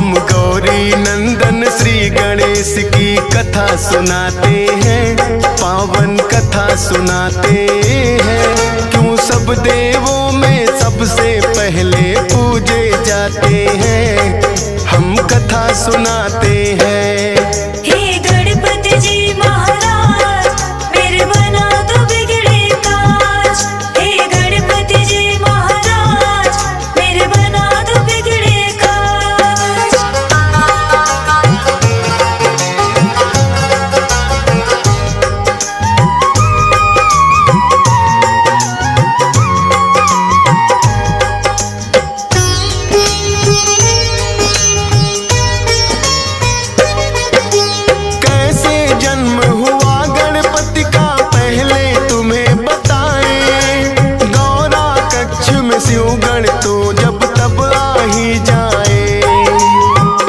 हम गौरी नंदन श्री गणेश की कथा सुनाते हैं, पावन कथा सुनाते हैं। क्यों सब देवों में सबसे पहले पूजे जाते हैं, हम कथा सुनाते हैं। शिवगण तो जब तब आ ही जाए।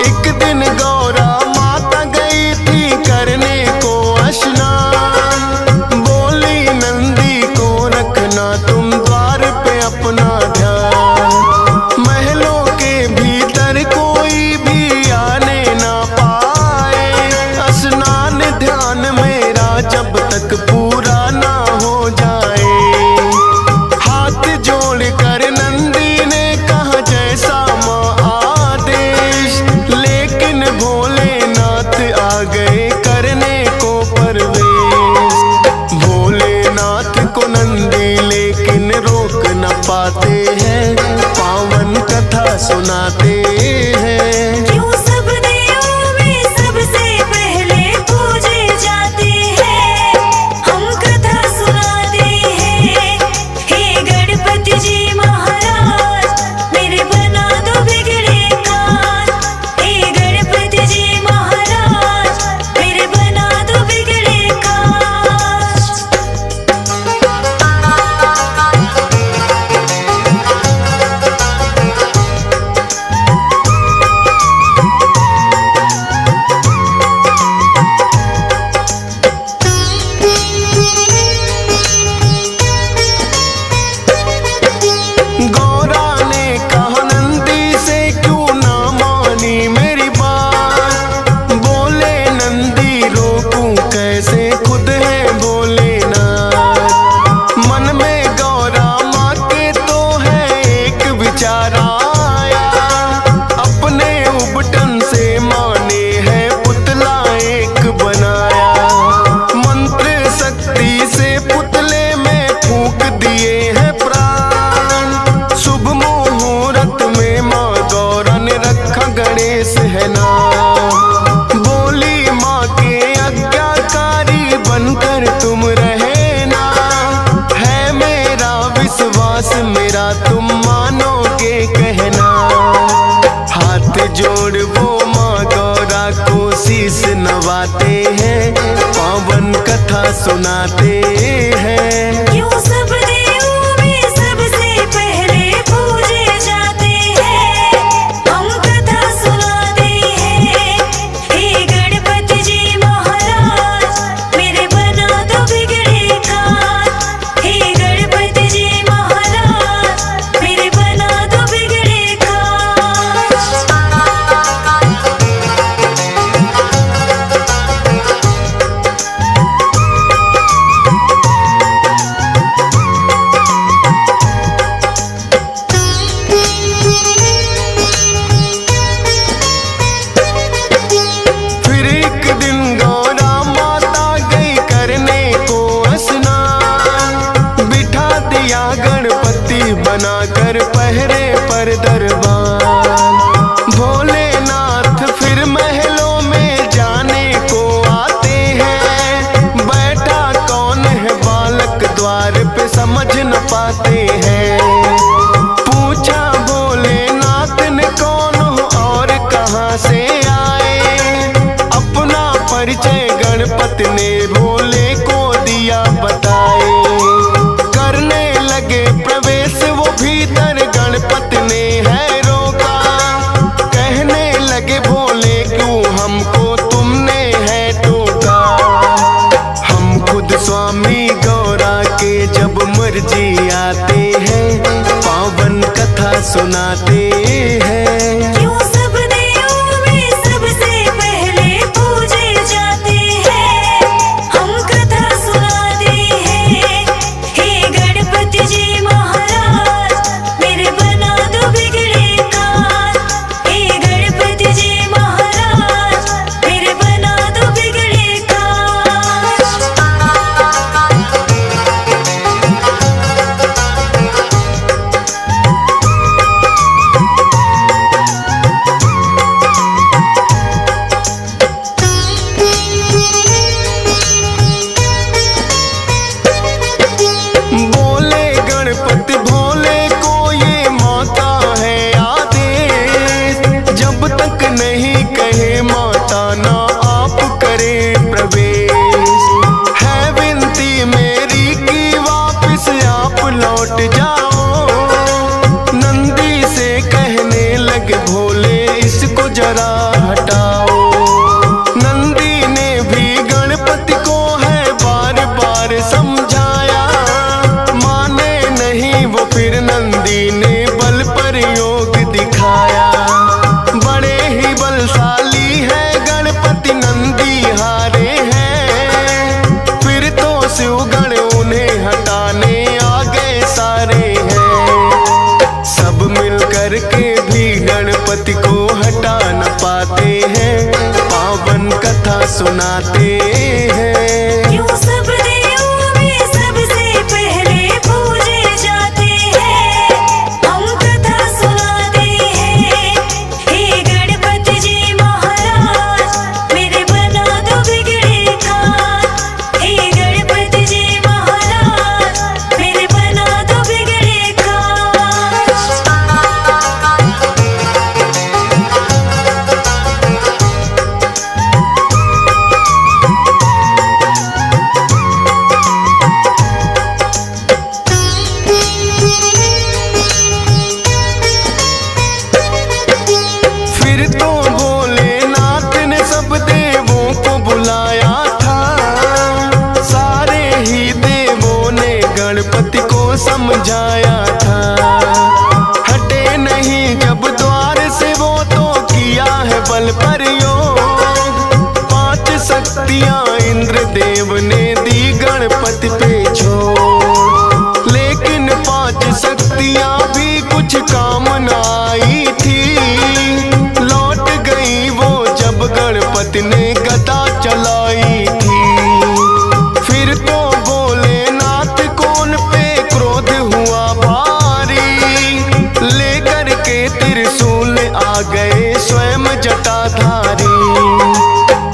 एक दिन गौरा माता गई थी करने को स्नान, बोली नंदी को रखना तुम द्वार पे अपना ध्यान। महलों के भीतर कोई भी आने ना पाए, स्नान ध्यान मेरा जब तक पूरा ना हो जाए। पाते हैं पावन कथा सुनाते हैं। क्यों सब देवों में सबसे पहले पूजे जाते हैं, हम कथा सुनाते हैं। हे गणपति जी महाराज मेरे बना दो बिगड़े काज। हे गणपति जी महाराज मेरे बना दो बिगड़े काज। गणेश है ना बोली माँ के आज्ञाकारी बनकर तुम रहना। है मेरा विश्वास मेरा तुम मानोगे कहना। हाथ जोड़ वो माँ गौरा को शीश नवाते हैं, पावन कथा सुनाते हैं। क्यों सब देवों में सबसे पहले पूजे जाते हैं, हम कथा सुनाते हैं। हे गणपति जी महाराज मेरे बना दो बिगड़े काज। हे गणपति जी महाराज मेरे बना दो बिगड़े काज। बनाकर पहरे पर दरबार, भोलेनाथ फिर महलों में जाने को आते हैं। बैठा कौन है बालक द्वार पे समझ न पाते हैं। पूछा भोलेनाथ ने कौन हो और कहाँ से आए, अपना परिचय गणपति ने भोले को दिया बताए। करने लगे प्रवेश वो भीतर गणपति ने है रोका, कहने लगे भोले क्यों हमको तुमने है टोका। हम खुद स्वामी गौरा के जब मर्जी आते हैं, पावन कथा सुनाते हैं। क्यों सब देवों तक नहीं कहे माता ना आप करें प्रवेश। है विनती मेरी कि वापस आप लौट जाओ। नंदी से कहने लगे भोले इसको जरा हटाओ। नंदी ने भी गणपति को है बार बार समझाया, माने नहीं वो फिर नंदी ने बल प्रयोग दिखाया। बड़े ही बलशाली है गणपति नंदी हारे हैं, फिर तो शिवगण उन्हें हटाने आ गए सारे हैं। सब मिल कर के भी गणपति को हटा न पाते हैं, पावन कथा सुनाते हैं। क्यों सब देवों में सबसे पहले पूजे जाते हैं, हम कथा सुनाते हैं। हे गणपति जी महाराज मेरे बना दो बिगड़े काम। हे गणपति जी महाराज मेरे बना दो बिगड़े काम। फिर तो भोलेनाथ ने सब देवों को बुलाया था। सारे ही देवों ने गणपति को समझाया था। हटे नहीं जब द्वार से वो तो किया है बल प्रयोग। 5 शक्तियां इंद्र देव ने दी गणपति पे छोड़, लेकिन 5 शक्तियां भी कुछ काम न आई थी। लौट गई वो जब गणपति ने गदा चलाई थी। फिर तो भोलेनाथ को उन पे क्रोध हुआ भारी, लेकर के त्रिशूल आ गए स्वयं जटाधारी।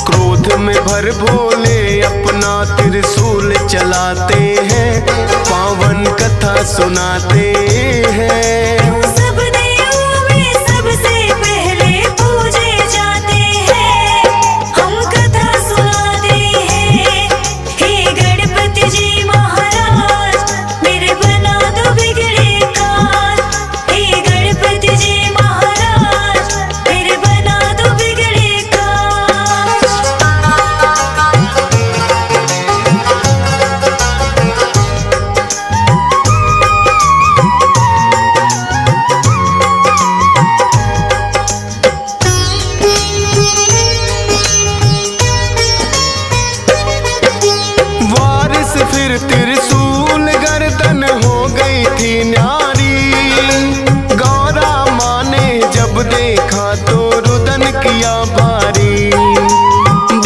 क्रोध में भर भोले अपना त्रिशूल चलाते हैं, पावन कथा सुनाते हैं। क्यों सब देवों में सबसे पहले पूजे जाते हैं, हम कथा सुनाते हैं। हे गणपति जी महाराज मेरे बना दो बिगड़े काम। हे गणपति जी महाराज मेरे बना दो बिगड़े काम। वारिस फिर त्रिशूल गर्दन हो गई थी न्यारी। गौरा माँ ने जब देखा तो रुदन किया भारी।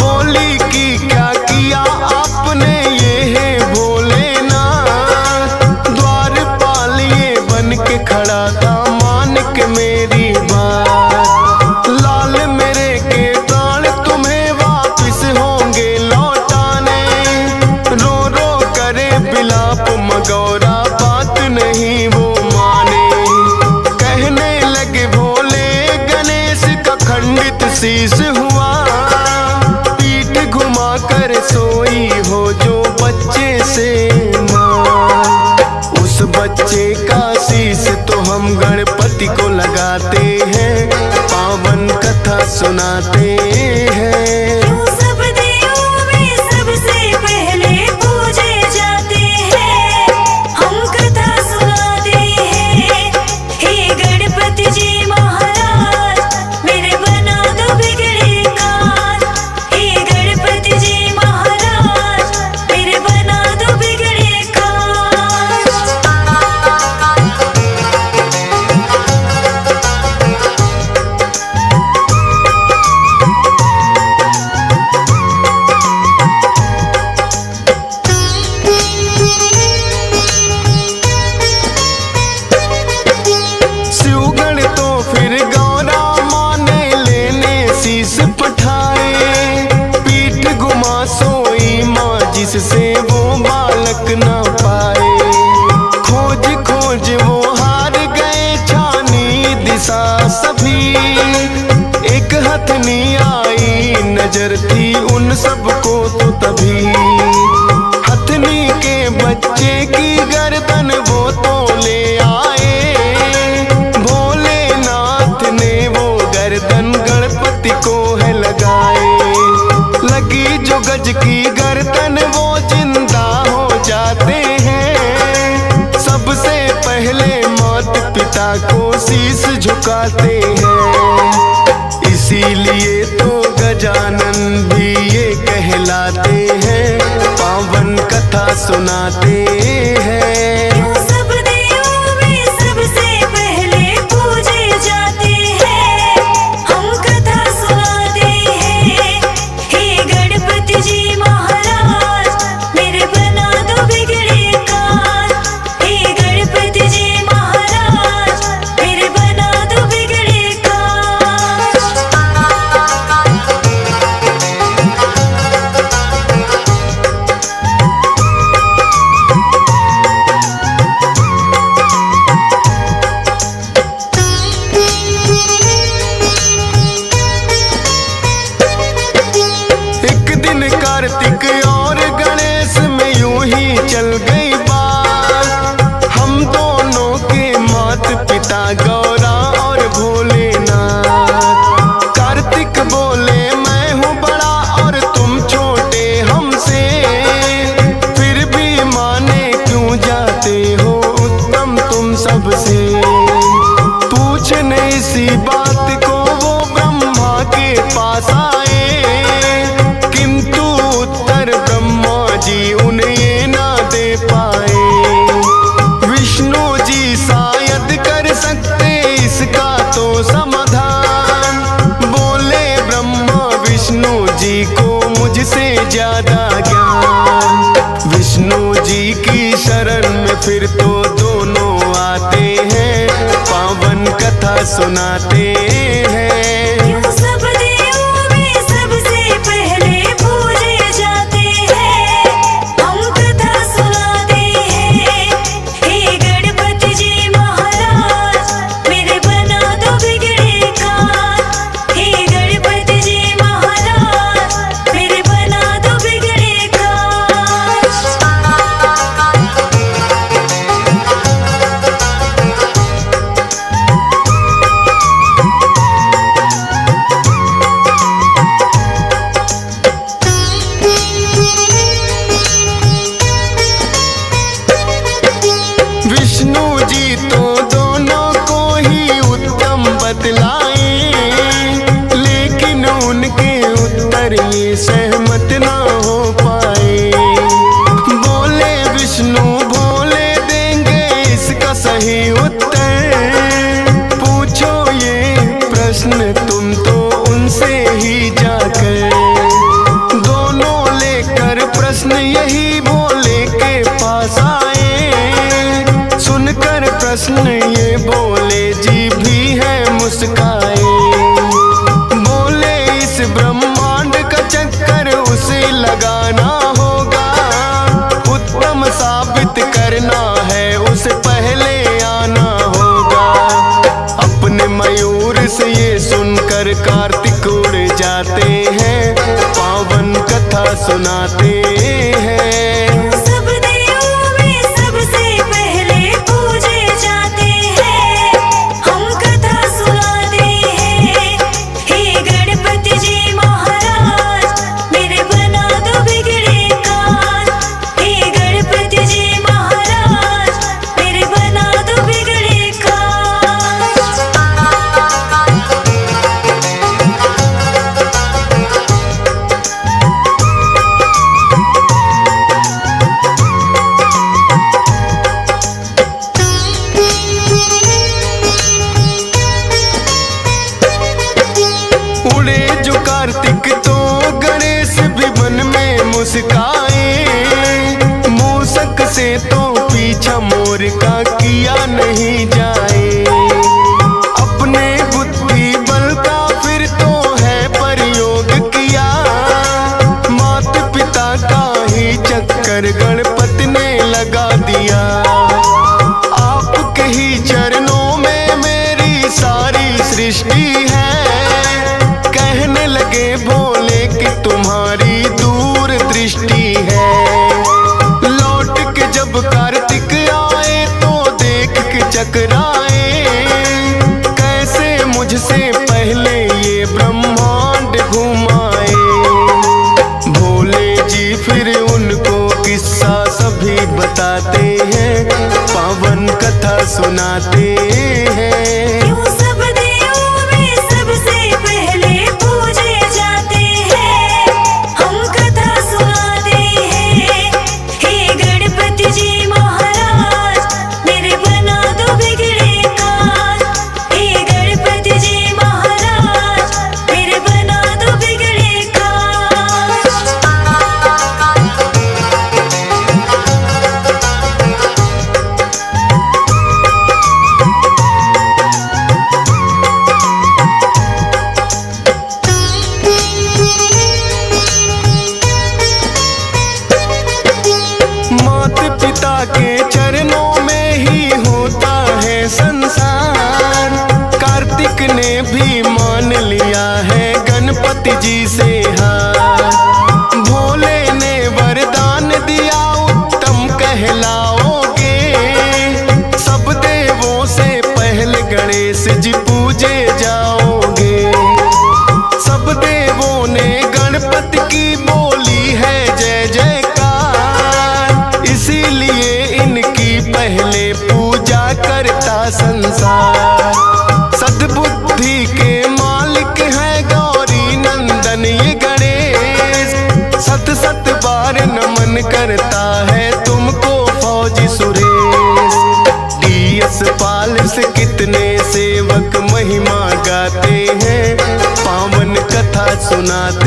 बोली कि क्या किया आपने ये है भोलेनाथ। द्वारपाल ये बन के खड़ा था मान के मेरी बात। लाल मेरे के प्राण तुम्हें वापिस होंगे लौटाने। रो रो करे बिलाप मगौरा बात नहीं वो माने। कहने लगे भोले गणेश का खंडित शीश हुआ। पीठ घुमा कर सोई हो जो बच्चे से मां। उस बच्चे का शीश तो हम गणपति को लगाते हैं, पावन कथा सुनाते हैं। क्यों सब देवों में सबसे पहले पूजे जाते हैं, हम कथा सुनाते हैं। हे गणपति जी महाराज मेरे बना दो बिगड़े काम। हे गणपति जी महाराज मेरे बना दो बिगड़े काम। नाथनी आई, नजर थी उन सबको तो तभी हथनी के बच्चे की गर्दन वो तो ले आए। भोलेनाथ ने वो गर्दन गणपति को है लगाए। लगी जो गज की गर्दन वो जिंदा हो जाते हैं। सबसे पहले माता पिता को शीश झुकाते हैं। इसीलिए तो गजानन भी ये कहलाते हैं, पावन कथा सुनाते हैं। क्यों सब देवों में सबसे पहले पूजे जाते हैं, हम कथा सुनाते हैं। हे गणपति जी महाराज मेरे बना दो बिगड़े काज। हे गणपति जी महाराज मेरे बना दो बिगड़े काज। एक दिन कार्तिक और गणेश में यूं ही चल गई बात। हम दोनों के माता पिता गौरा और भोलेनाथ। कार्तिक बोले मैं हूँ बड़ा और तुम छोटे हमसे, फिर भी माने क्यों जाते हो उत्तम तुम सबसे। पूछने इसी बात को वो ब्रह्मा के पास आए, किंतु उत्तर ब्रह्मा जी उन्हें ये ना दे पाए। विष्णु जी शायद कर सकते इसका तो समाधान। बोले ब्रह्मा विष्णु जी को मुझसे ज्यादा ज्ञान। विष्णु जी की शरण में फिर तो दोनों आते हैं, पावन कथा सुनाते हैं। क्यों सब देवों में सबसे पहले पूजे जाते हैं, हम कथा सुनाते हैं। हे गणपति जी महाराज मेरे बना दो बिगड़े काज। हे गणपति जी महाराज मेरे बना दो बिगड़े काज। विष्णु जी तो दोनों को ही उत्तम बतलाए, लेकिन उनके उत्तर ये सहमत ना हो पाए। बोले विष्णु भोले देंगे इसका सही उत्तर। पूछो ये प्रश्न तुम तो उनसे ही जाकर। दोनों लेकर प्रश्न यही भोले के पास आए। सुनकर प्रश्न ये बोले जी भी है मुस्काए। बोले इस ब्रह्मांड का चक्कर उसे लगाना होगा, उत्तम साबित करना है उसे पहले आना होगा। अपने मयूर से ये सुनकर कार्तिक उड़ जाते हैं, पावन कथा सुनाते हैं। सब देवों में सबसे पहले पूजे जाते हैं, हम कथा सुनाते हैं। हे गणपति जी महाराज मेरे बना दो बिगड़े काज। हे गणपति जी महाराज मेरे बना दो बिगड़े काज। उड़े जो कार्तिक तो गणेश भी मन में मुस्काए। मूसक से तो पीछा मोर का किया नहीं जाए। अपने बुद्धि बल का फिर तो है प्रयोग किया। माता पिता का ही चक्कर गणपति ने लगा दिया। आपके ही चरणों में मेरी सारी सृष्टि है। कह के भोले कि तुम्हारी दूर दृष्टि है। लौट के जब कार्तिक आए तो देख के चकराए, कैसे मुझसे पहले ये ब्रह्मांड घुमाए। भोले जी फिर उनको किस्सा सभी बताते हैं, पावन कथा सुनाते हैं। क्यों सब देवों में सबसे पहले पूजे जाते हैं, हम कथा सुनाते हैं। हे गणपति जी महाराज, मेरे बना दो बिगड़े काज। हे गणपति जी महाराज, मेरे बना दो बिगड़े काज। माता पिता के चरणों में ही होता है संसार। कार्तिक ने भी मान लिया है गणपति जी से हार। भोले ने वरदान दिया उत्तम कहलाओगे, सब देवों से पहले गणेश जी पूजे जाओगे। सब देवों ने गणपति की बोली है जय जयकार, इसीलिए इनकी पहले पूजा करता संसार। सद्बुद्धि के मालिक है गौरी नंदन ये गणेश, सत सत बार नमन करता है तुमको फौजी सुरेश। DS पाल से कितने सेवक महिमा गाते हैं, पावन कथा सुनाते